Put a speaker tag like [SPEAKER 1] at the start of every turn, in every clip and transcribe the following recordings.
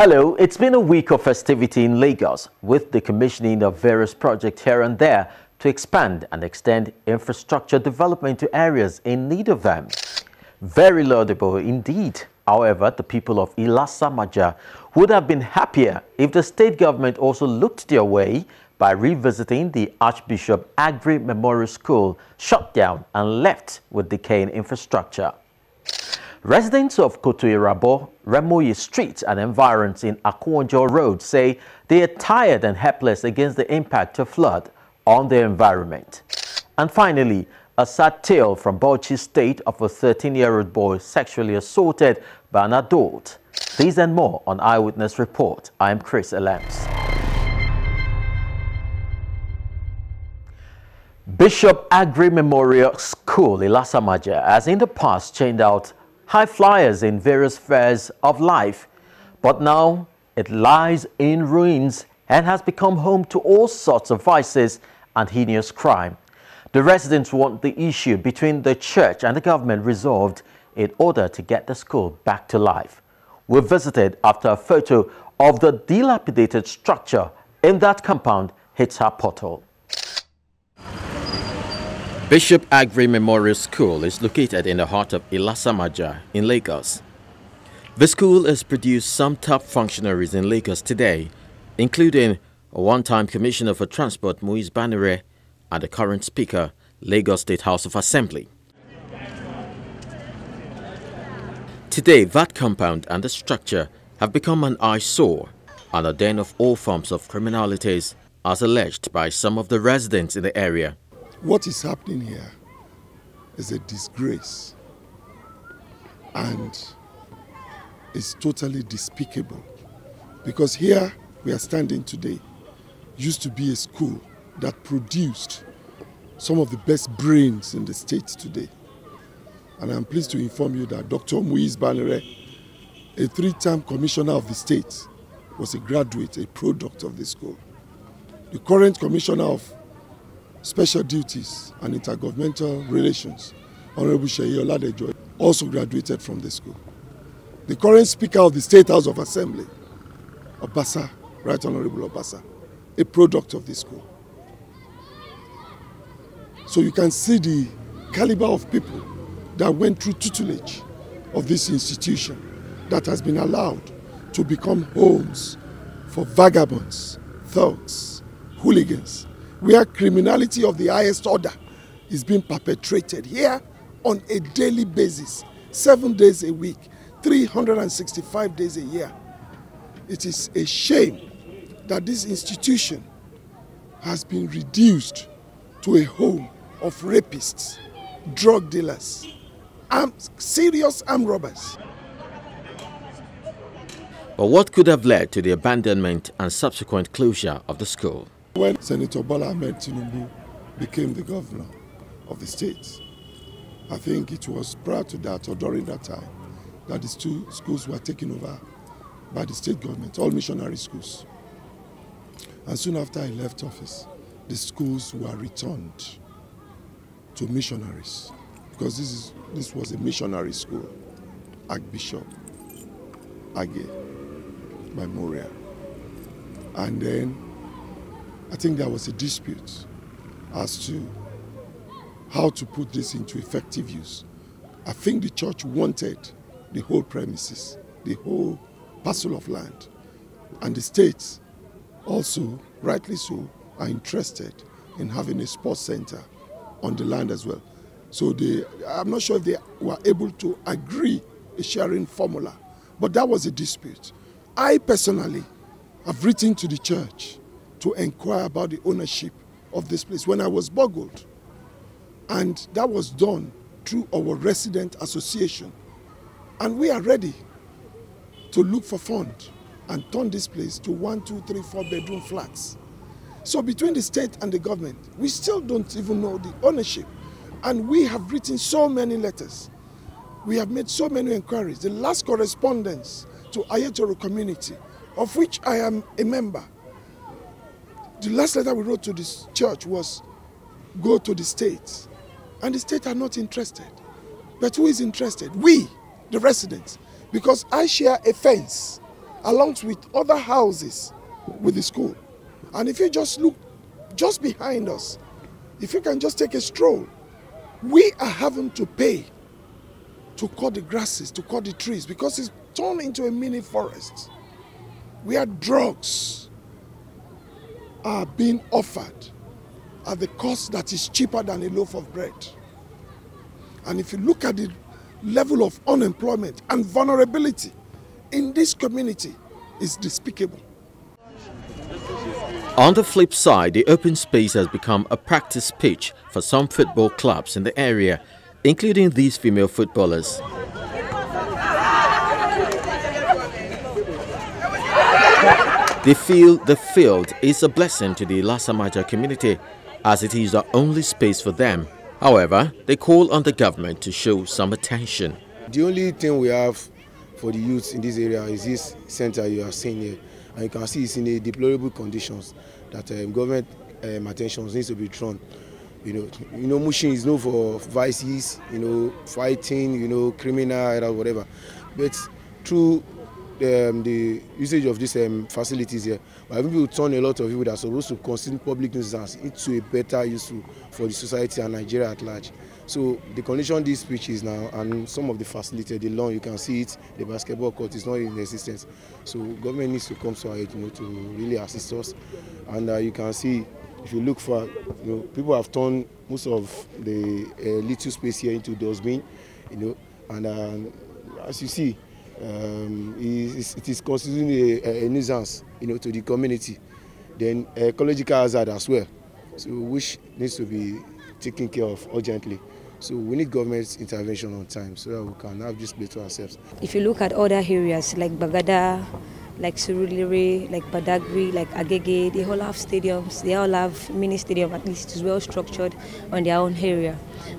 [SPEAKER 1] Hello, it's been a week of festivity in Lagos with the commissioning of various projects here and there to expand and extend infrastructure development to areas in need of them. Very laudable indeed. However, the people of Ilasamaja would have been happier if the state government also looked their way by revisiting the Archbishop Aggrey Memorial School shut down and left with decaying infrastructure. Residents of Kotoirabo, Remoye Street and environs in Akwonjo Road say they are tired and helpless against the impact of flood on their environment. And finally, a sad tale from Bauchi State of a 13-year-old boy sexually assaulted by an adult. These and more on Eyewitness Report. I am Chris Elams. Bishop Aggrey Memorial School, Ilasamaja, has in the past churned out high flyers in various spheres of life, but now it lies in ruins and has become home to all sorts of vices and heinous crime. The residents want the issue between the church and the government resolved in order to get the school back to life. We visited after a photo of the dilapidated structure in that compound hits our portal. Bishop Aggrey Memorial School is located in the heart of Ilasamaja in Lagos. The school has produced some top functionaries in Lagos today, including a one-time Commissioner for Transport, Muiz Banire, and the current Speaker, Lagos State House of Assembly. Today, that compound and the structure have become an eyesore and a den of all forms of criminalities, as alleged by some of the residents in the area.
[SPEAKER 2] What is happening here is a disgrace and it's totally despicable, because here we are standing today used to be a school that produced some of the best brains in the state today. And I'm pleased to inform you that Dr. Muiz Banire, a three-term commissioner of the state, was a graduate, a product of the school. The current commissioner of Special Duties and Intergovernmental Relations, Honorable Sheyi Oladejo, also graduated from the school. The current Speaker of the State House of Assembly, Obasa, Right Honorable Obasa, a product of the school. So you can see the caliber of people that went through tutelage of this institution that has been allowed to become homes for vagabonds, thugs, hooligans, where criminality of the highest order is being perpetrated here on a daily basis, 7 days a week, 365 days a year. It is a shame that this institution has been reduced to a home of rapists, drug dealers, serious armed robbers.
[SPEAKER 1] But what could have led to the abandonment and subsequent closure of the school?
[SPEAKER 2] When Senator Bola Ahmed Tinubu became the governor of the state, I think it was prior to that or during that time that these two schools were taken over by the state government, all missionary schools. And soon after he left office, the schools were returned to missionaries, because this was a missionary school, Archbishop Aggrey Memorial. And then I think there was a dispute as to how to put this into effective use. I think the church wanted the whole premises, the whole parcel of land. And the states also, rightly so, are interested in having a sports center on the land as well. So I'm not sure if they were able to agree a sharing formula, but that was a dispute. I personally have written to the church to inquire about the ownership of this place when I was boggled. And that was done through our resident association. And we are ready to look for funds and turn this place to 1, 2, 3, 4 bedroom flats. So between the state and the government, we still don't even know the ownership. And we have written so many letters. We have made so many inquiries. The last correspondence to Ayatoro community, of which I am a member, the last letter we wrote to this church was, go to the state. And the state are not interested. But who is interested? We, the residents. Because I share a fence along with other houses with the school. And if you just look just behind us, if you can just take a stroll, we are having to pay to cut the grasses, to cut the trees, because it's turned into a mini forest where drugs are being offered at the cost that is cheaper than a loaf of bread. And if you look at the level of unemployment and vulnerability in this community, it's despicable.
[SPEAKER 1] On the flip side, the open space has become a practice pitch for some football clubs in the area, including these female footballers. They feel the field is a blessing to the Lasamaja community, as it is the only space for them. However, they call on the government to show some attention.
[SPEAKER 3] The only thing we have for the youth in this area is this center you are seeing here. And you can see it's in a deplorable conditions that government attention needs to be drawn. You know, Mushin is known for vices, fighting, criminal, or whatever. But through the usage of these facilities here, we have been able to turn a lot of people that are supposed to consider public nuisance into a better use for the society and Nigeria at large. So the condition this pitch is now, and some of the facilities, the lawn, you can see it, the basketball court is not in existence. So government needs to come to our aid, to really assist us. And you can see, if you look for, people have turned most of the little space here into dustbin, and as you see, it is constituting a nuisance, to the community. Then ecological hazard as well, so which needs to be taken care of urgently. So we need government intervention on time so that we can have this place to ourselves.
[SPEAKER 4] If you look at other areas like Bagada, like Surulere, like Badagry, like Agege, they all have stadiums, they all have mini stadium, at least it's well structured on their own area.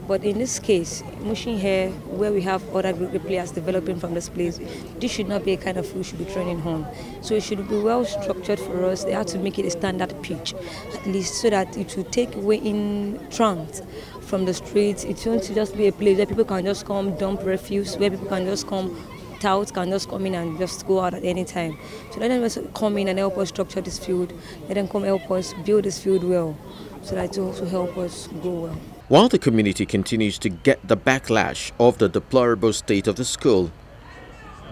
[SPEAKER 4] But in this case, Mushin here, where we have other group players developing from this place, this should not be a kind of we should be training on. So it should be well structured for us. They have to make it a standard pitch, at least so that it will take away in trance from the streets. It won't just be a place where people can just come dump refuse, where people can just come, touts can just come in and just go out at any time. So let them just come in and help us structure this field. Let them come help us build this field well, so that it will also help us grow well.
[SPEAKER 1] While the community continues to get the backlash of the deplorable state of the school,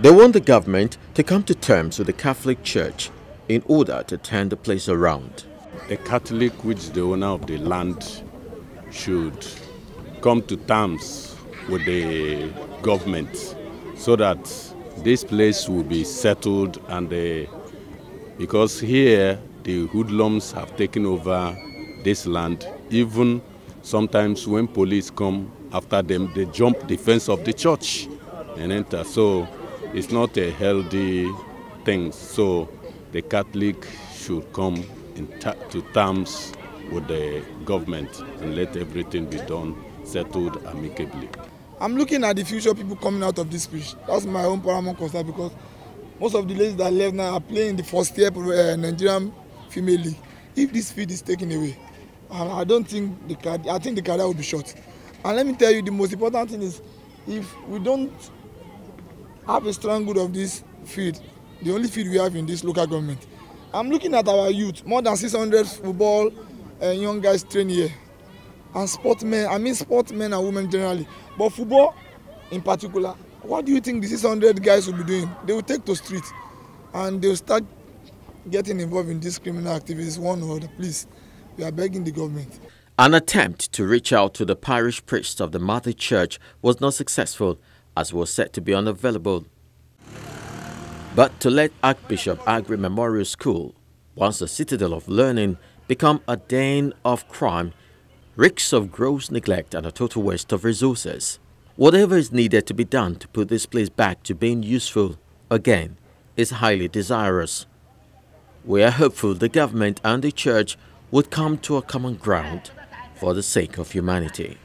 [SPEAKER 1] they want the government to come to terms with the Catholic Church in order to turn the place around.
[SPEAKER 5] The Catholic, which is the owner of the land, should come to terms with the government so that this place will be settled, and because here the hoodlums have taken over this land. Even sometimes when police come after them, they jump the fence of the church and enter. So it's not a healthy thing. So the Catholic should come to terms with the government and let everything be done, settled amicably.
[SPEAKER 6] I'm looking at the future people coming out of this pitch. That's my own paramount concern, because most of the ladies that left now are playing in the first tier Nigerian female league. If this field is taken away, I don't think I think the career will be short. And let me tell you, the most important thing is, if we don't have a stronghold of this field, the only field we have in this local government, I'm looking at our youth, more than 600 football young guys train here. And sportsmen and women generally. But football in particular, what do you think the 600 guys will be doing? They will take to street and they will start getting involved in these criminal activities one or other. Please, we are begging the government.
[SPEAKER 1] An attempt to reach out to the parish priest of the Mother Church was not successful, as it was said to be unavailable. But to let Archbishop Aggrey Memorial School, once a citadel of learning, become a den of crime, reeks of gross neglect and a total waste of resources. Whatever is needed to be done to put this place back to being useful again is highly desirous. We are hopeful the government and the church would come to a common ground for the sake of humanity.